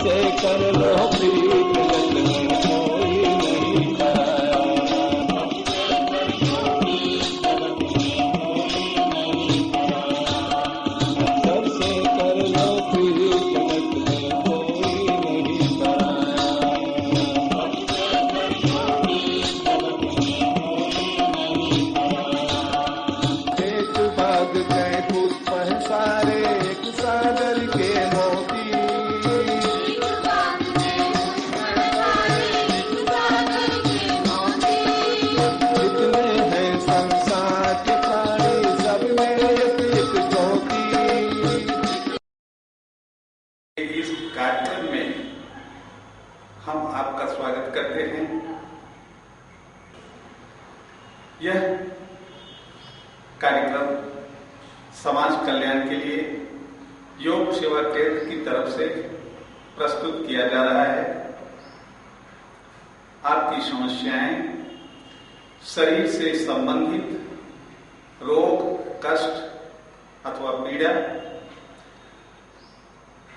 सबसे कर लो प्रीत जगत में कोई नहीं पराया। सबसे कर लो प्रीत जगत में कोई नहीं पराया। एक बाग गए पुष्प है सारे एक सागर के मोती। जितने हैं संसार के प्राणी सब में एक ज्योति। इस कार्यक्रम में हम आपका स्वागत करते हैं। यह कार्यक्रम समाज कल्याण के लिए योग सेवा केंद्र की तरफ से प्रस्तुत किया जा रहा है। आपकी समस्याएं, शरीर से संबंधित रोग, कष्ट अथवा पीड़ा,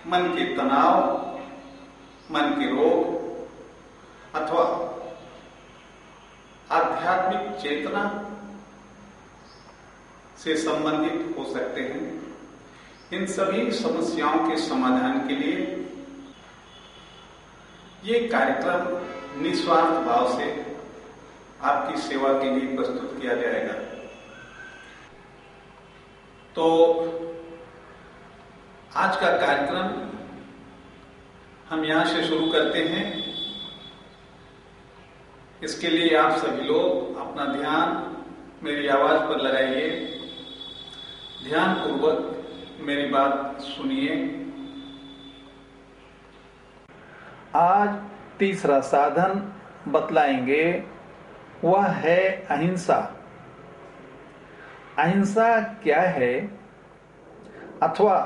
मन के तनाव, मन के रोग अथवा आध्यात्मिक चेतना से संबंधित हो सकते हैं। इन सभी समस्याओं के समाधान के लिए ये कार्यक्रम निस्वार्थ भाव से आपकी सेवा के लिए प्रस्तुत किया जाएगा। तो आज का कार्यक्रम हम यहां से शुरू करते हैं। इसके लिए आप सभी लोग अपना ध्यान मेरी आवाज पर लगाइए, ध्यान पूर्वक मेरी बात सुनिए। आज तीसरा साधन बतलाएंगे, वह है अहिंसा। अहिंसा क्या है अथवा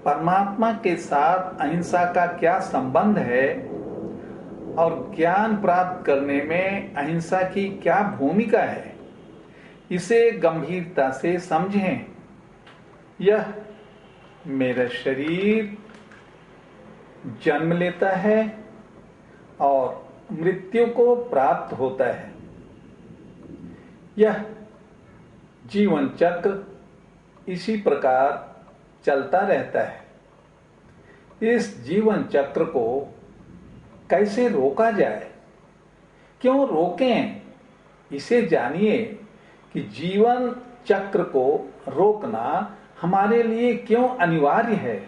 परमात्मा के साथ अहिंसा का क्या संबंध है और ज्ञान प्राप्त करने में अहिंसा की क्या भूमिका है, इसे गंभीरता से समझें। यह मेरा शरीर जन्म लेता है और मृत्यु को प्राप्त होता है। यह जीवन चक्र इसी प्रकार चलता रहता है। इस जीवन चक्र को कैसे रोका जाए, क्यों रोकें, इसे जानिए कि जीवन चक्र को रोकना हमारे लिए क्यों अनिवार्य है।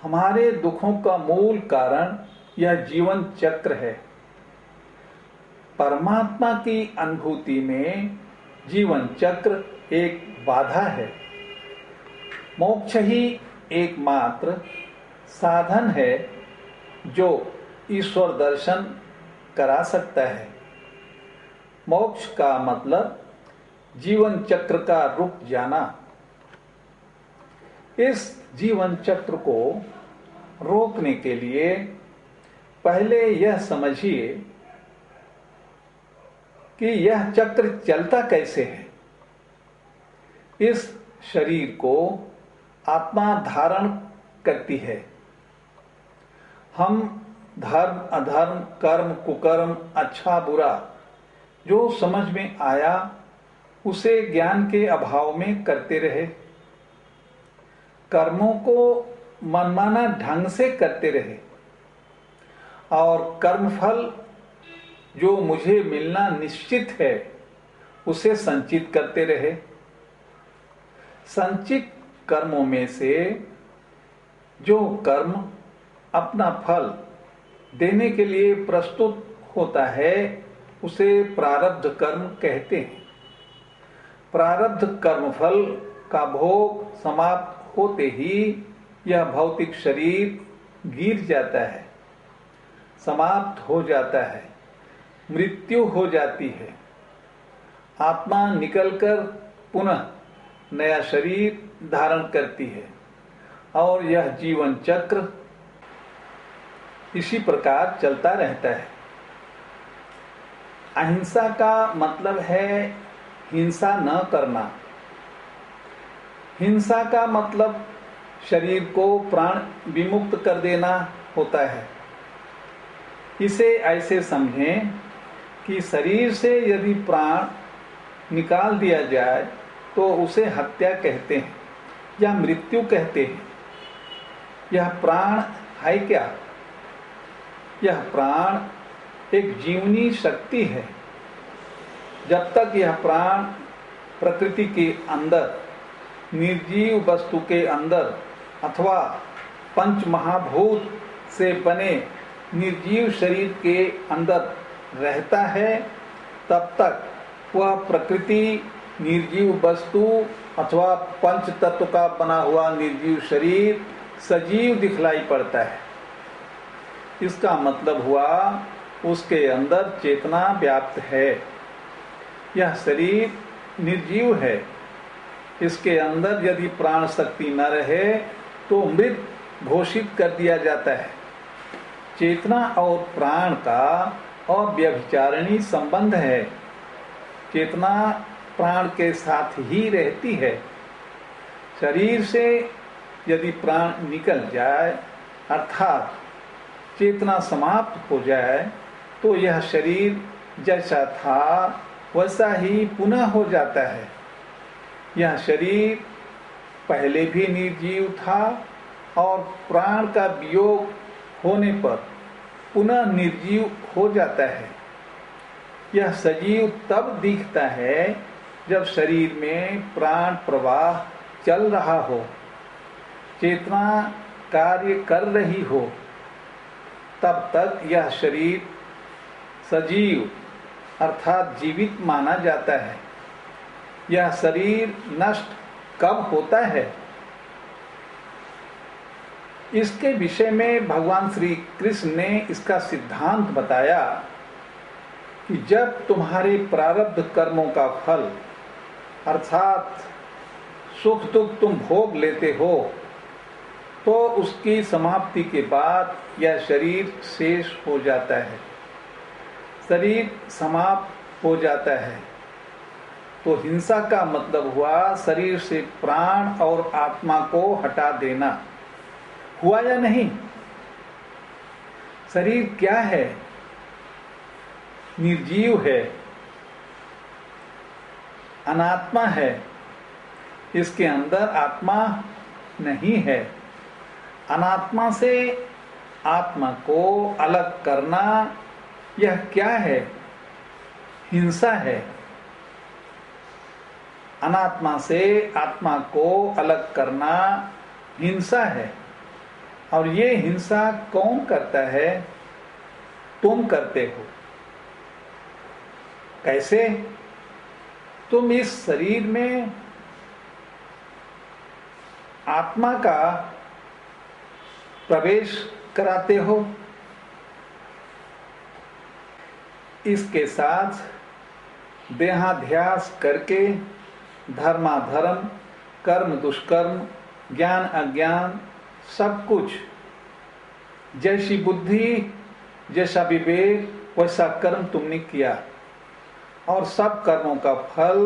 हमारे दुखों का मूल कारण यह जीवन चक्र है। परमात्मा की अनुभूति में जीवन चक्र एक बाधा है। मोक्ष ही एकमात्र साधन है जो ईश्वर दर्शन करा सकता है। मोक्ष का मतलब जीवन चक्र का रुक जाना। इस जीवन चक्र को रोकने के लिए पहले यह समझिए कि यह चक्र चलता कैसे है। इस शरीर को आत्मा धारण करती है। हम धर्म अधर्म, कर्म कुकर्म, अच्छा बुरा जो समझ में आया उसे ज्ञान के अभाव में करते रहे। कर्मों को मनमाना ढंग से करते रहे और कर्मफल जो मुझे मिलना निश्चित है उसे संचित करते रहे। संचित कर्मों में से जो कर्म अपना फल देने के लिए प्रस्तुत होता है उसे प्रारब्ध कर्म कहते हैं। प्रारब्ध कर्मफल का भोग समाप्त होते ही यह भौतिक शरीर गिर जाता है, समाप्त हो जाता है, मृत्यु हो जाती है। आत्मा निकलकर पुनः नया शरीर धारण करती है और यह जीवन चक्र इसी प्रकार चलता रहता है। अहिंसा का मतलब है हिंसा न करना। हिंसा का मतलब शरीर को प्राण विमुक्त कर देना होता है। इसे ऐसे समझें कि शरीर से यदि प्राण निकाल दिया जाए तो उसे हत्या कहते हैं या मृत्यु कहते हैं। यह प्राण है क्या? यह प्राण एक जीवनी शक्ति है। जब तक यह प्राण प्रकृति के अंदर, निर्जीव वस्तु के अंदर अथवा पंच महाभूत से बने निर्जीव शरीर के अंदर रहता है, तब तक वह प्रकृति, निर्जीव वस्तु अथवा पंच तत्व का बना हुआ निर्जीव शरीर सजीव दिखलाई पड़ता है। इसका मतलब हुआ उसके अंदर चेतना व्याप्त है। यह शरीर निर्जीव है। इसके अंदर यदि प्राण शक्ति न रहे तो मृत घोषित कर दिया जाता है। चेतना और प्राण का अव्यभिचारिणी संबंध है। चेतना प्राण के साथ ही रहती है। शरीर से यदि प्राण निकल जाए अर्थात चेतना समाप्त हो जाए तो यह शरीर जैसा था वैसा ही पुनः हो जाता है। यह शरीर पहले भी निर्जीव था और प्राण का वियोग होने पर पुनः निर्जीव हो जाता है। यह सजीव तब दिखता है जब शरीर में प्राण प्रवाह चल रहा हो, चेतना कार्य कर रही हो, तब तक यह शरीर सजीव अर्थात जीवित माना जाता है। यह शरीर नष्ट कब होता है? इसके विषय में भगवान श्री कृष्ण ने इसका सिद्धांत बताया कि जब तुम्हारे प्रारब्ध कर्मों का फल अर्थात सुख दुख तुम भोग लेते हो तो उसकी समाप्ति के बाद यह शरीर शेष हो जाता है। शरीर समाप्त हो जाता है तो हिंसा का मतलब हुआ शरीर से प्राण और आत्मा को हटा देना। हुआ या नहीं? शरीर क्या है? निर्जीव है, अनात्मा है। इसके अंदर आत्मा नहीं है। अनात्मा से आत्मा को अलग करना यह क्या है? हिंसा है। अनात्मा से आत्मा को अलग करना हिंसा है। और ये हिंसा कौन करता है? तुम करते हो। कैसे? तुम इस शरीर में आत्मा का प्रवेश कराते हो। इसके साथ देहाध्यास करके धर्माधर्म, कर्म दुष्कर्म, ज्ञान अज्ञान सब कुछ, जैसी बुद्धि जैसा विवेक वैसा कर्म तुमने किया और सब कर्मों का फल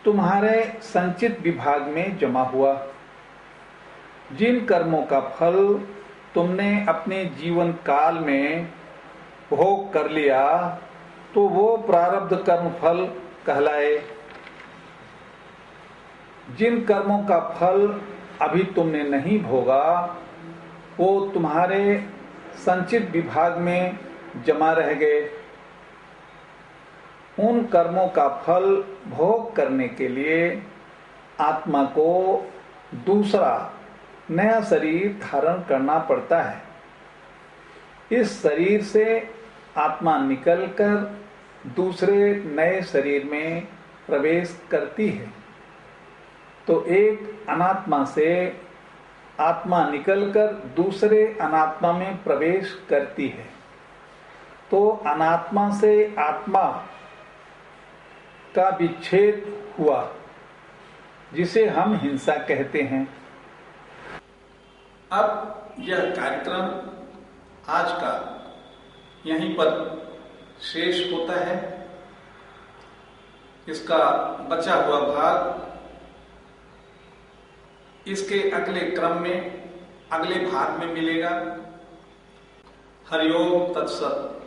तुम्हारे संचित विभाग में जमा हुआ। जिन कर्मों का फल तुमने अपने जीवन काल में भोग कर लिया तो वो प्रारब्ध कर्म फल कहलाए। जिन कर्मों का फल अभी तुमने नहीं भोगा वो तुम्हारे संचित विभाग में जमा रह गए। उन कर्मों का फल भोग करने के लिए आत्मा को दूसरा नया शरीर धारण करना पड़ता है। इस शरीर से आत्मा निकलकर दूसरे नए शरीर में प्रवेश करती है। तो एक अनात्मा से आत्मा निकलकर दूसरे अनात्मा में प्रवेश करती है। तो अनात्मा से आत्मा का विच्छेद हुआ, जिसे हम हिंसा कहते हैं। अब यह कार्यक्रम आज का यहीं पर शेष होता है। इसका बचा हुआ भाग इसके अगले क्रम में, अगले भाग में मिलेगा। हरिओम तत्सत।